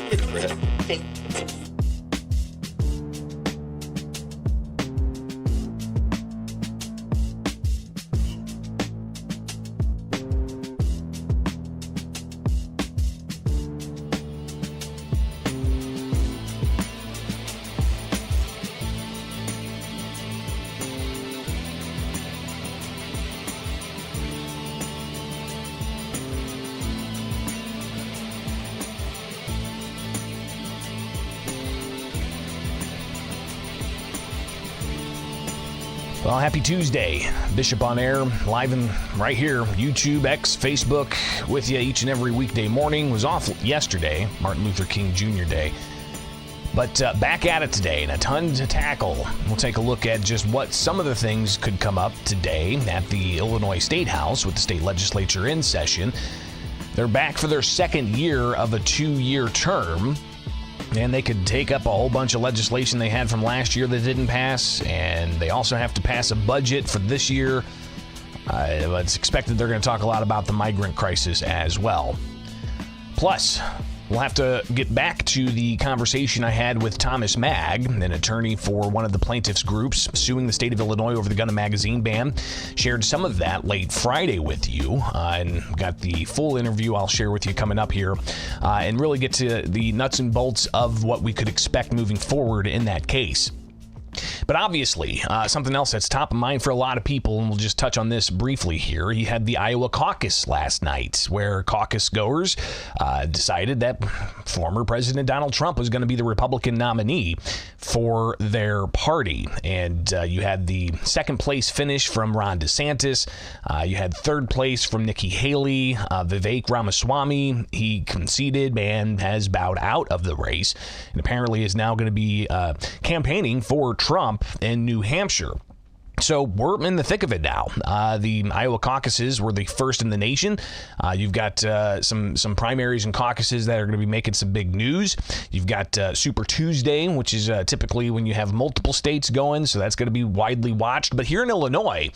Good trip. Thank you. Well, happy Tuesday. Bishop on air, live and right here, YouTube, X, Facebook, with you each and every weekday morning. Was off yesterday, Martin Luther King Jr. Day. But back at it today, and a ton to tackle. We'll take a look at just what some of the things could come up today at the Illinois State House with the state legislature in session. They're back for their second year of a 2-year term. And they could take up a whole bunch of legislation they had from last year that didn't pass, and they also have to pass a budget for this year. It's expected they're going to talk a lot about the migrant crisis as well. Plus, we'll have to get back to the conversation I had with Thomas Magg, an attorney for one of the plaintiffs' groups suing the state of Illinois over the gun and magazine ban. Shared some of that late Friday with you, and got the full interview I'll share with you coming up here, and really get to the nuts and bolts of what we could expect moving forward in that case. But obviously, something else that's top of mind for a lot of people, and we'll just touch on this briefly here. You had the Iowa caucus last night, where caucus goers decided that former President Donald Trump was going to be the Republican nominee for their party. And you had the second place finish from Ron DeSantis. You had third place from Nikki Haley. Vivek Ramaswamy, he conceded and has bowed out of the race, and apparently is now going to be campaigning for Trump in New Hampshire. So we're in the thick of it now. The Iowa caucuses were the first in the nation. You've got some primaries and caucuses that are going to be making some big news. You've got Super Tuesday, which is typically when you have multiple states going, so that's going to be widely watched. But here in Illinois,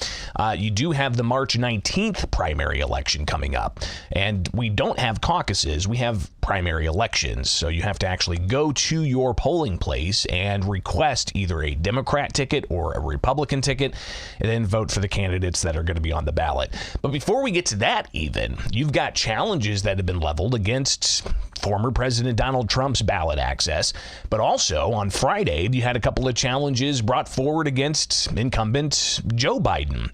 you do have the March 19th primary election coming up. And we don't have caucuses. We have primary elections. So you have to actually go to your polling place and request either a Democrat ticket or a Republican ticket, and then vote for the candidates that are going to be on the ballot. But before we get to that even, you've got challenges that have been leveled against former President Donald Trump's ballot access. But also on Friday, you had a couple of challenges brought forward against incumbent Joe Biden.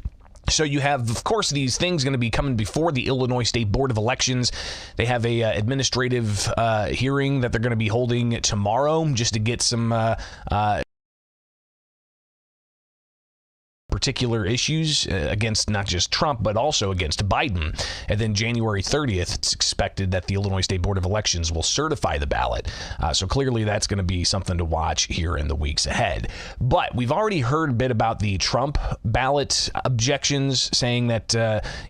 So you have, of course, these things going to be coming before the Illinois State Board of Elections. They have a administrative hearing that they're going to be holding tomorrow just to get some particular issues against not just Trump, but also against Biden. And then January 30th, it's expected that the Illinois State Board of Elections will certify the ballot. So clearly that's going to be something to watch here in the weeks ahead. But we've already heard a bit about the Trump ballot objections, saying that,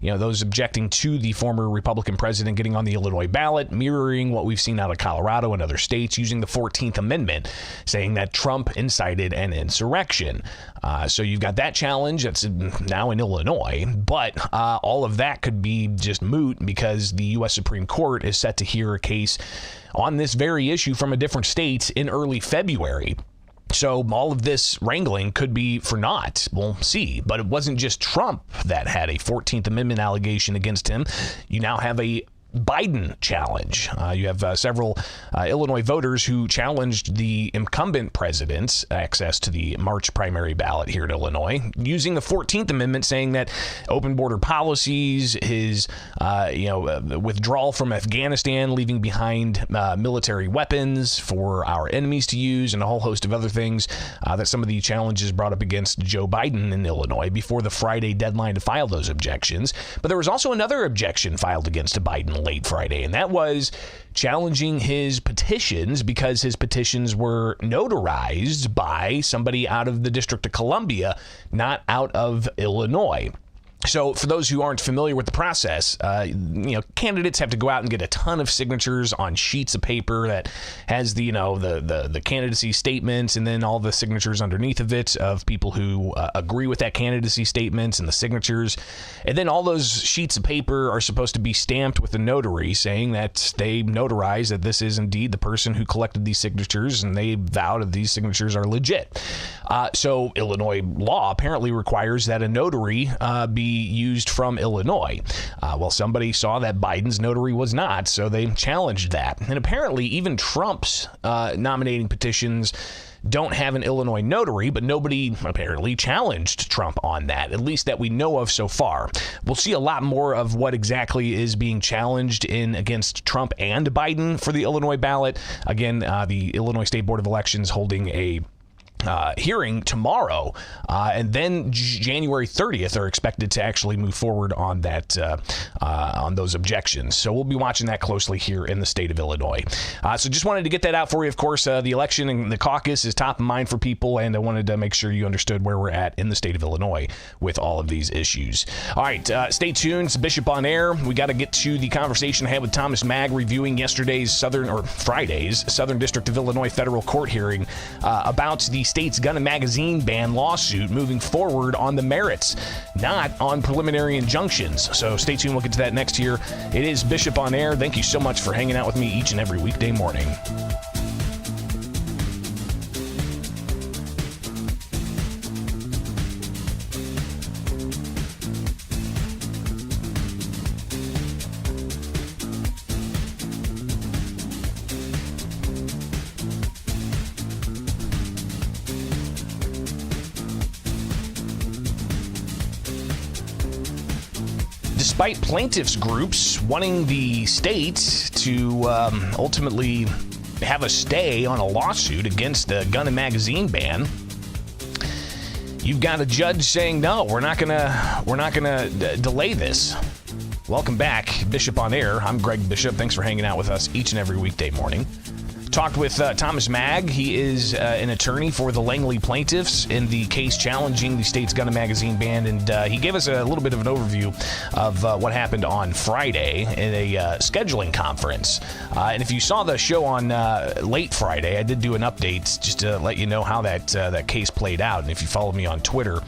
those objecting to the former Republican president getting on the Illinois ballot, mirroring what we've seen out of Colorado and other states, using the 14th Amendment, saying that Trump incited an insurrection. So you've got that challenge that's now in Illinois, but all of that could be just moot because the U.S. Supreme Court is set to hear a case on this very issue from a different state in early February. So all of this wrangling could be for naught. We'll see. But it wasn't just Trump that had a 14th Amendment allegation against him. You now have a Biden challenge. You have several Illinois voters who challenged the incumbent president's access to the March primary ballot here in Illinois using the 14th Amendment, saying that open border policies, his withdrawal from Afghanistan, leaving behind military weapons for our enemies to use, and a whole host of other things that some of the challenges brought up against Joe Biden in Illinois before the Friday deadline to file those objections. But there was also another objection filed against Biden late Friday, and that was challenging his petitions because his petitions were notarized by somebody out of the District of Columbia, not out of Illinois. So for those who aren't familiar with the process, candidates have to go out and get a ton of signatures on sheets of paper that has the candidacy statements, and then all the signatures underneath of it of people who agree with that candidacy statements and the signatures. And then all those sheets of paper are supposed to be stamped with a notary saying that they notarize that this is indeed the person who collected these signatures, and they vow that these signatures are legit. So Illinois law apparently requires that a notary be used from Illinois. Well, somebody saw that Biden's notary was not, so they challenged that. And apparently even Trump's nominating petitions don't have an Illinois notary, but nobody apparently challenged Trump on that, at least that we know of so far. We'll see a lot more of what exactly is being challenged in against Trump and Biden for the Illinois ballot. Again, the Illinois State Board of Elections holding a hearing tomorrow, and then January 30th are expected to actually move forward on that, on those objections. So we'll be watching that closely here in the state of Illinois. So just wanted to get that out for you. Of course, the election and the caucus is top of mind for people, and I wanted to make sure you understood where we're at in the state of Illinois with all of these issues. All right, stay tuned. It's Bishop on Air. We got to get to the conversation I had with Thomas Mag reviewing Friday's Southern District of Illinois federal court hearing about the state's gun and magazine ban lawsuit moving forward on the merits, not on preliminary injunctions. So stay tuned. We'll get to that next year. It is Bishop on Air. Thank you so much for hanging out with me each and every weekday morning. Despite plaintiffs' groups wanting the state to ultimately have a stay on a lawsuit against the gun and magazine ban, you've got a judge saying, no, we're not gonna delay this. Welcome back, Bishop on Air. I'm Greg Bishop. Thanks for hanging out with us each and every weekday morning. Talked with Thomas Mag. He is an attorney for the Langley plaintiffs in the case challenging the state's gun and magazine ban, and he gave us a little bit of an overview of what happened on Friday in a scheduling conference. And if you saw the show on late Friday, I did do an update just to let you know how that case played out. And if you follow me on Twitter,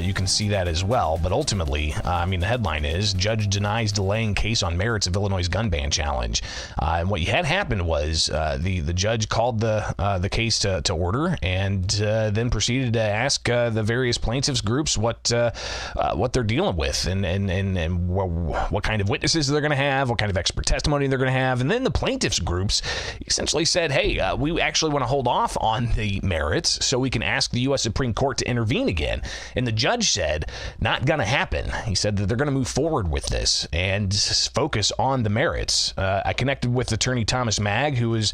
you can see that as well. But ultimately, the headline is Judge Denies Delaying Case on Merits of Illinois' Gun Ban Challenge. And what had happened was the judge called the case to order, and then proceeded to ask the various plaintiffs groups what they're dealing with, and what kind of witnesses they're going to have, what kind of expert testimony they're going to have. And then the plaintiffs groups essentially said, hey, we actually want to hold off on the merits so we can ask the U.S. Supreme Court to intervene again. And the judge said, not going to happen. He said that they're going to move forward with this and focus on the merits. I connected with attorney Thomas Mag, who is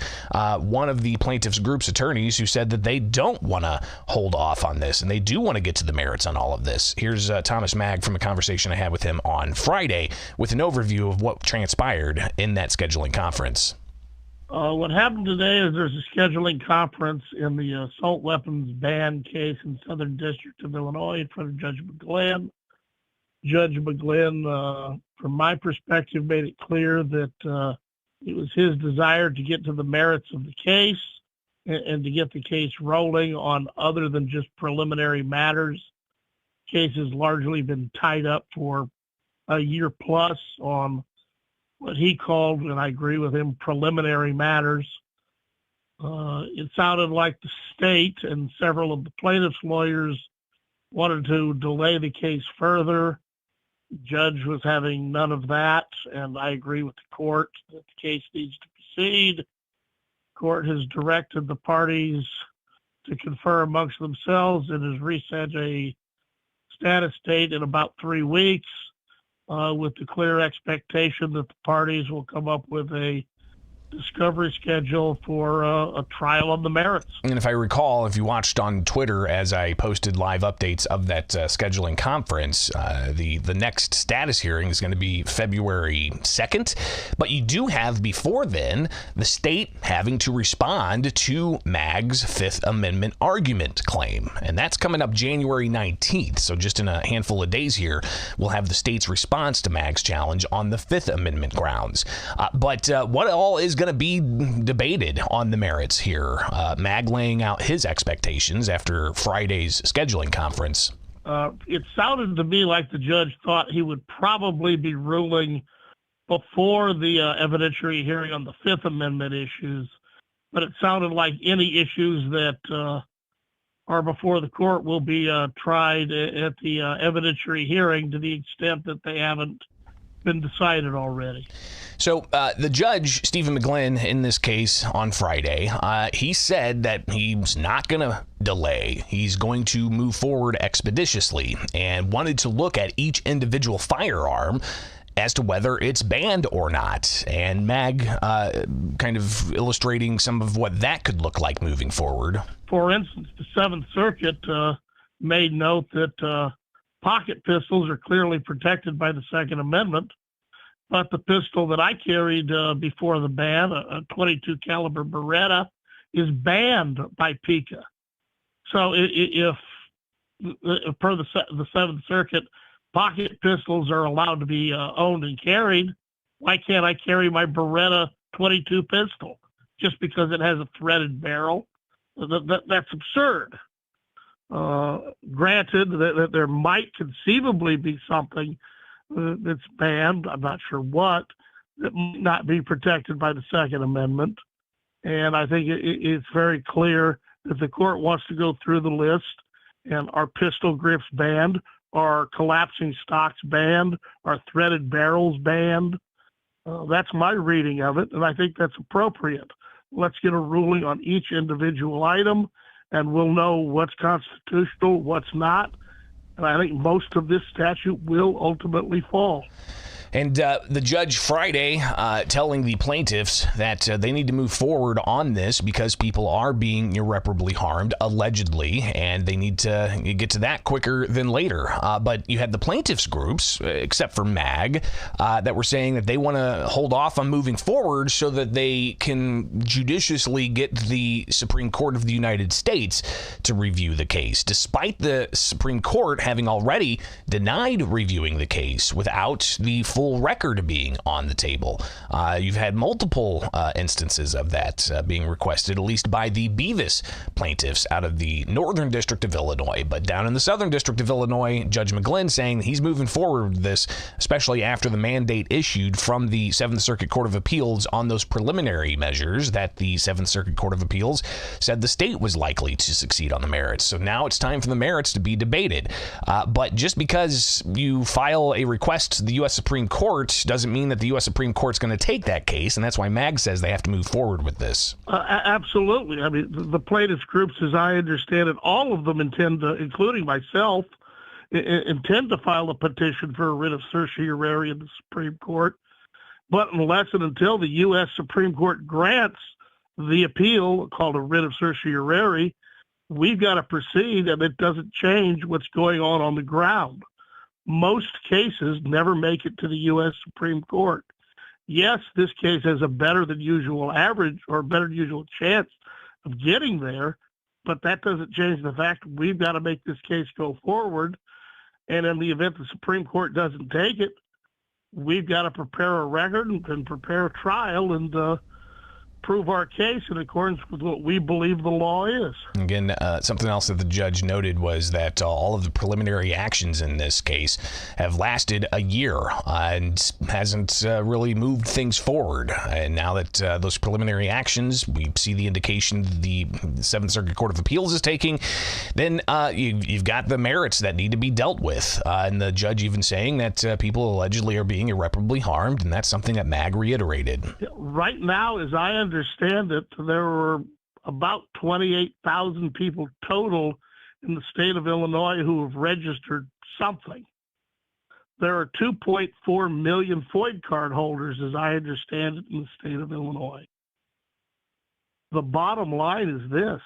one of the plaintiffs group's attorneys, who said that they don't want to hold off on this and they do want to get to the merits on all of this. Here's Thomas Mag from a conversation I had with him on Friday with an overview of what transpired in that scheduling conference. What happened today is there's a scheduling conference in the assault weapons ban case in Southern District of Illinois in front of Judge McGlynn. Judge McGlynn, from my perspective, made it clear that it was his desire to get to the merits of the case and to get the case rolling on other than just preliminary matters. The case has largely been tied up for a year plus on what he called, and I agree with him, preliminary matters. It sounded like the state and several of the plaintiffs' lawyers wanted to delay the case further. The judge was having none of that, and I agree with the court that the case needs to proceed. The court has directed the parties to confer amongst themselves and has reset a status date in about 3 weeks, with the clear expectation that the parties will come up with a discovery schedule for a trial on the merits. And if I recall, if you watched on Twitter as I posted live updates of that scheduling conference, the next status hearing is going to be February 2nd. But you do have before then the state having to respond to MAG's Fifth Amendment argument claim. And that's coming up January 19th. So just in a handful of days here, we'll have the state's response to MAG's challenge on the Fifth Amendment grounds. But what all is going to be debated on the merits here? MAG laying out his expectations after Friday's scheduling conference. It sounded to me like the judge thought he would probably be ruling before the evidentiary hearing on the Fifth Amendment issues, but it sounded like any issues that are before the court will be tried at the evidentiary hearing to the extent that they haven't been decided already. So the judge, Stephen McGlynn, in this case on Friday, he said that he's not going to delay. He's going to move forward expeditiously and wanted to look at each individual firearm as to whether it's banned or not. And MAG kind of illustrating some of what that could look like moving forward. For instance, the Seventh Circuit made note that pocket pistols are clearly protected by the Second Amendment, but the pistol that I carried before the ban, a .22 caliber Beretta, is banned by PICA. So if per the Seventh Circuit, pocket pistols are allowed to be owned and carried, why can't I carry my Beretta .22 pistol just because it has a threaded barrel? That's absurd. Granted that there might conceivably be something that's banned, I'm not sure what, that might not be protected by the Second Amendment. And I think it's very clear that the court wants to go through the list, and are pistol grips banned? Are collapsing stocks banned? Are threaded barrels banned? That's my reading of it, and I think that's appropriate. Let's get a ruling on each individual item, and we'll know what's constitutional, what's not. And I think most of this statute will ultimately fall. And the judge Friday telling the plaintiffs that they need to move forward on this because people are being irreparably harmed, allegedly, and they need to get to that quicker than later. But you had the plaintiffs groups, except for MAG, that were saying that they want to hold off on moving forward so that they can judiciously get the Supreme Court of the United States to review the case, despite the Supreme Court having already denied reviewing the case without the full record being on the table. You've had multiple instances of that being requested, at least by the Beavis plaintiffs out of the Northern District of Illinois. But down in the Southern District of Illinois, Judge McGlynn saying he's moving forward with this, especially after the mandate issued from the Seventh Circuit Court of Appeals on those preliminary measures that the Seventh Circuit Court of Appeals said the state was likely to succeed on the merits. So now it's time for the merits to be debated. But just because you file a request to the U.S. Supreme Court doesn't mean that the U.S. Supreme Court's going to take that case, and that's why MAG says they have to move forward with this. Absolutely. I mean, the plaintiffs groups, as I understand it, all of them intend to, including myself, intend to file a petition for a writ of certiorari in the Supreme Court. But unless and until the U.S. Supreme Court grants the appeal, called a writ of certiorari, we've got to proceed, and it doesn't change what's going on the ground. Most cases never make it to the U.S. Supreme Court. Yes, this case has a better than usual average or better than usual chance of getting there, but that doesn't change the fact we've got to make this case go forward. And in the event the Supreme Court doesn't take it, we've got to prepare a record and prepare a trial and prove our case in accordance with what we believe the law is. Again, something else that the judge noted was that all of the preliminary actions in this case have lasted a year and hasn't really moved things forward. And now that those preliminary actions, we see the indication the Seventh Circuit Court of Appeals is taking, then you've got the merits that need to be dealt with. And the judge even saying that people allegedly are being irreparably harmed, and that's something that MAG reiterated. Right now, as I understand it, there were about 28,000 people total in the state of Illinois who have registered something. There are 2.4 million FOID card holders, as I understand it, in the state of Illinois. The bottom line is this.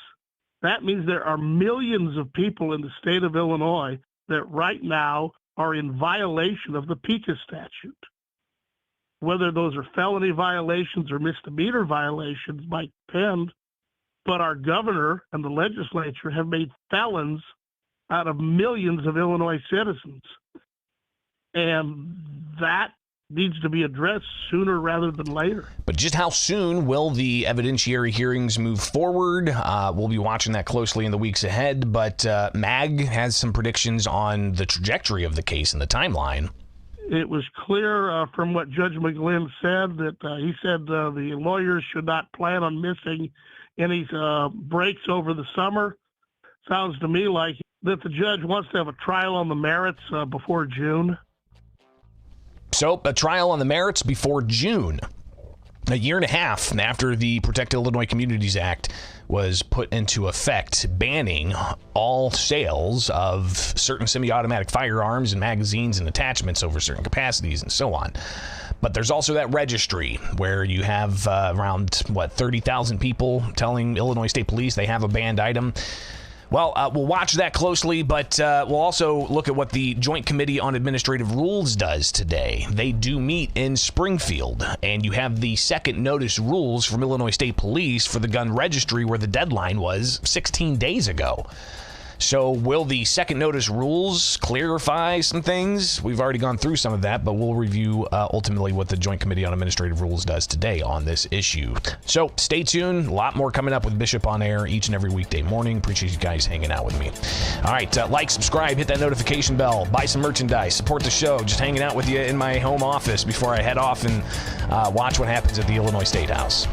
That means there are millions of people in the state of Illinois that right now are in violation of the PICA statute. Whether those are felony violations or misdemeanor violations might depend, but our governor and the legislature have made felons out of millions of Illinois citizens. And that needs to be addressed sooner rather than later. But just how soon will the evidentiary hearings move forward? We'll be watching that closely in the weeks ahead, but MAG has some predictions on the trajectory of the case and the timeline. It was clear from what Judge McGlynn said that he said the lawyers should not plan on missing any breaks over the summer. Sounds to me like that the judge wants to have a trial on the merits before June. So, a trial on the merits before June. A year and a half after the Protect Illinois Communities Act was put into effect, banning all sales of certain semi-automatic firearms and magazines and attachments over certain capacities and so on. But there's also that registry where you have around, 30,000 people telling Illinois State Police they have a banned item. Well, we'll watch that closely, but we'll also look at what the Joint Committee on Administrative Rules does today. They do meet in Springfield, and you have the second notice rules from Illinois State Police for the gun registry where the deadline was 16 days ago. So will the second notice rules clarify some things? We've already gone through some of that, but we'll review ultimately what the Joint Committee on Administrative Rules does today on this issue. So stay tuned. A lot more coming up with Bishop on Air each and every weekday morning. Appreciate you guys hanging out with me. All right, like, subscribe, hit that notification bell, buy some merchandise, support the show. Just hanging out with you in my home office before I head off and watch what happens at the Illinois State House.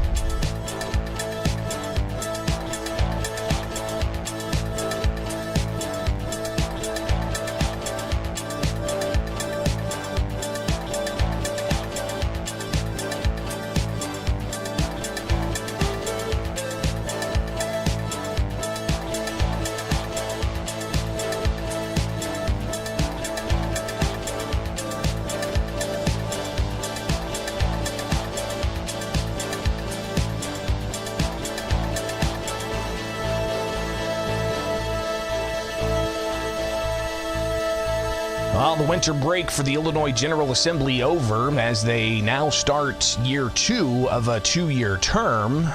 Well, the winter break for the Illinois General Assembly over as they now start year 2 of a 2-year term.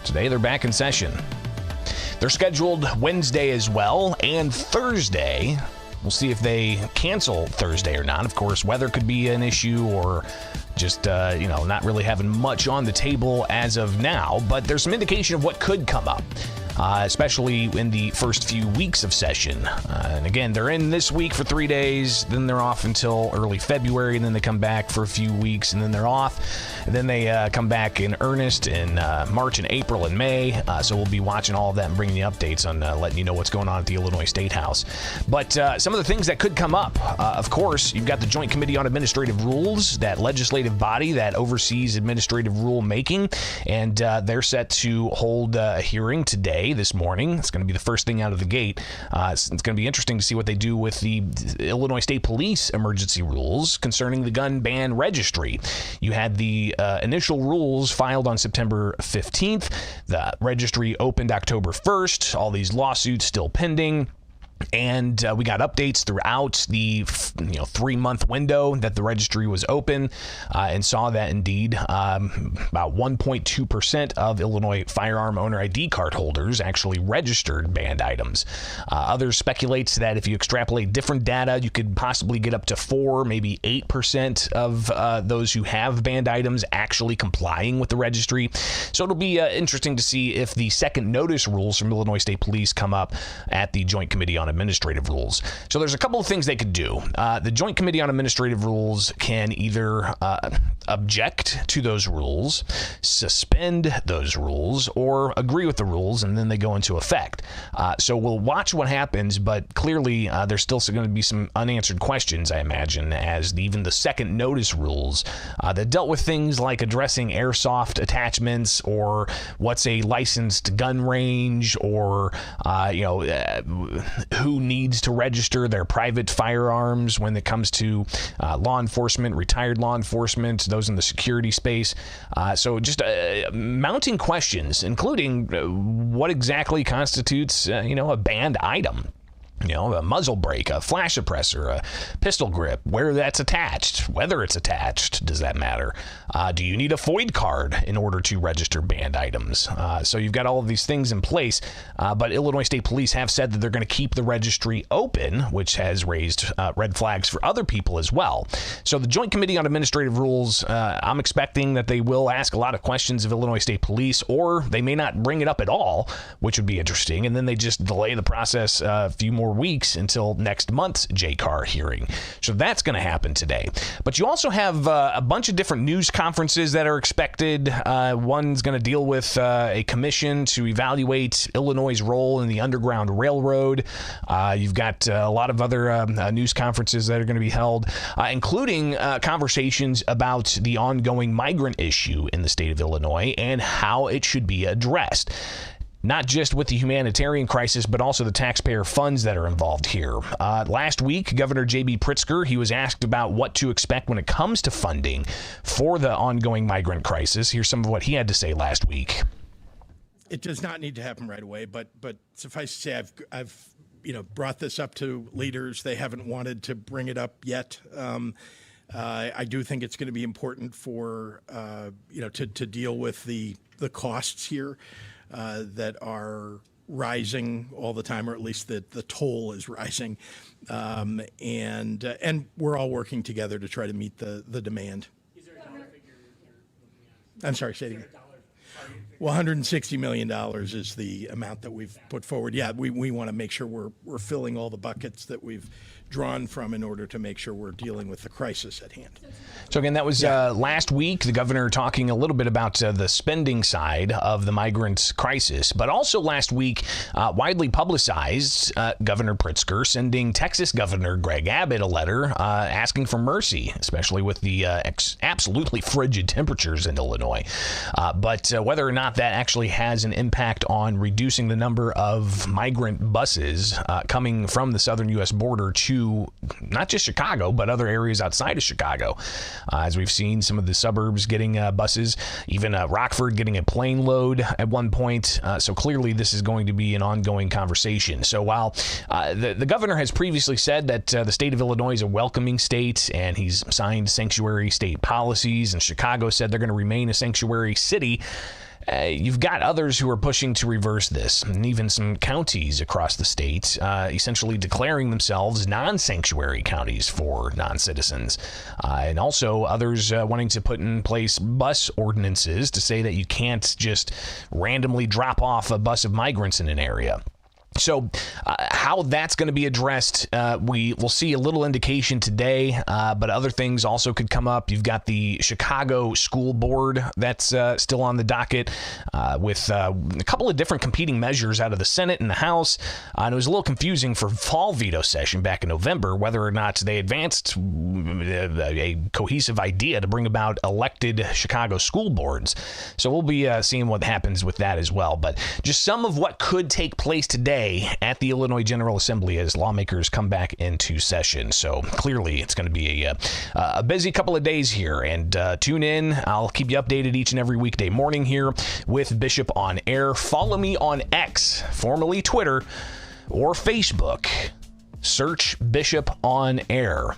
Today they're back in session. They're scheduled Wednesday as well and Thursday. We'll see if they cancel Thursday or not. Of course, weather could be an issue or just, not really having much on the table as of now. But there's some indication of what could come up. Especially in the first few weeks of session. And again, they're in this week for 3 days, then they're off until early February, and then they come back for a few weeks, and then they're off. And then they come back in earnest in March and April and May. So we'll be watching all of that and bringing you updates on letting you know what's going on at the Illinois State House. But some of the things that could come up, of course, you've got the Joint Committee on Administrative Rules, that legislative body that oversees administrative rule making, and they're set to hold a hearing today. This morning. It's going to be the first thing out of the gate. It's going to be interesting to see what they do with the Illinois State Police emergency rules concerning the gun ban registry. You had the initial rules filed on September 15th. The registry opened October 1st. All these lawsuits still pending. And we got updates throughout the 3-month window that the registry was open, and saw that indeed about 1.2% of Illinois firearm owner ID card holders actually registered banned items. Others speculates that if you extrapolate different data, you could possibly get up to 4, maybe 8% of those who have banned items actually complying with the registry. So it'll be interesting to see if the second notice rules from Illinois State Police come up at the Joint Committee on Administrative Rules. So there's a couple of things they could do. The Joint Committee on Administrative Rules can either object to those rules, suspend those rules, or agree with the rules, and then they go into effect. So we'll watch what happens, but clearly there's still going to be some unanswered questions, I imagine, as even the second notice rules that dealt with things like addressing airsoft attachments, or what's a licensed gun range, or who needs to register their private firearms when it comes to law enforcement, retired law enforcement, those in the security space. So just mounting questions, including what exactly constitutes, a banned item. A muzzle brake, a flash suppressor, a pistol grip, where that's attached, whether it's attached, does that matter? Do you need a FOID card in order to register banned items? So you've got all of these things in place, but Illinois State Police have said that they're going to keep the registry open, which has raised red flags for other people as well. So the Joint Committee on Administrative Rules, I'm expecting that they will ask a lot of questions of Illinois State Police, or they may not bring it up at all, which would be interesting, and then they just delay the process a few more weeks until next month's JCAR hearing. So that's going to happen today. But you also have a bunch of different news conferences that are expected. One's going to deal with a commission to evaluate Illinois' role in the Underground Railroad. You've got a lot of other news conferences that are going to be held, including conversations about the ongoing migrant issue in the state of Illinois and how it should be addressed. Not just with the humanitarian crisis, but also the taxpayer funds that are involved here. Last week, Governor J.B. Pritzker, he was asked about what to expect when it comes to funding for the ongoing migrant crisis. Here's some of what he had to say last week. It does not need to happen right away, but suffice to say, I've brought this up to leaders. They haven't wanted to bring it up yet. I do think it's going to be important for to deal with the costs here. That are rising all the time, or at least the toll is rising, and we're all working together to try to meet the demand. Is there a dollar figure you're looking at? I'm sorry, say it again. Well, $160 million is the amount that we've put forward. Yeah, we want to make sure we're filling all the buckets that we've drawn from in order to make sure we're dealing with the crisis at hand. So again, that was last week, the governor talking a little bit about the spending side of the migrant crisis, but also last week, widely publicized, Governor Pritzker sending Texas Governor Greg Abbott a letter asking for mercy, especially with the absolutely frigid temperatures in Illinois. But whether or not that actually has an impact on reducing the number of migrant buses coming from the southern U.S. border to not just Chicago, but other areas outside of Chicago. As we've seen, some of the suburbs getting buses, even Rockford getting a plane load at one point. So clearly this is going to be an ongoing conversation. So while the governor has previously said that the state of Illinois is a welcoming state and he's signed sanctuary state policies, and Chicago said they're going to remain a sanctuary city, you've got others who are pushing to reverse this, and even some counties across the state essentially declaring themselves non-sanctuary counties for non-citizens. And also others wanting to put in place bus ordinances to say that you can't just randomly drop off a bus of migrants in an area. So how that's going to be addressed, we will see a little indication today, but other things also could come up. You've got the Chicago School Board that's still on the docket with a couple of different competing measures out of the Senate and the House. And it was a little confusing for fall veto session back in November whether or not they advanced a cohesive idea to bring about elected Chicago school boards. So we'll be seeing what happens with that as well. But just some of what could take place today at the Illinois General Assembly as lawmakers come back into session. So clearly it's going to be a busy couple of days here, and tune in. I'll keep you updated each and every weekday morning here with Bishop on Air. Follow me on X, formerly Twitter, or Facebook. Search Bishop on Air.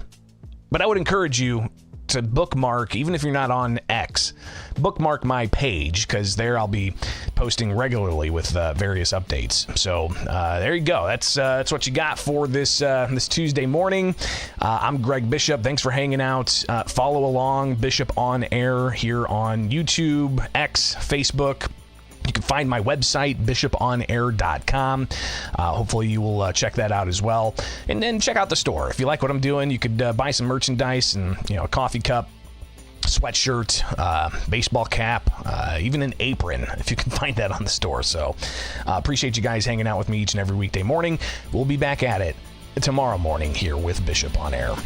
But I would encourage you to bookmark, even if you're not on X, bookmark my page, because there I'll be posting regularly with various updates. So there you go. That's what you got for this Tuesday morning. I'm Greg Bishop. Thanks for hanging out. Follow along Bishop on Air here on YouTube, X, Facebook. You can find my website, bishoponair.com. Hopefully you will check that out as well. And then check out the store. If you like what I'm doing, you could buy some merchandise and a coffee cup, sweatshirt, baseball cap, even an apron, if you can find that on the store. So appreciate you guys hanging out with me each and every weekday morning. We'll be back at it tomorrow morning here with Bishop on Air.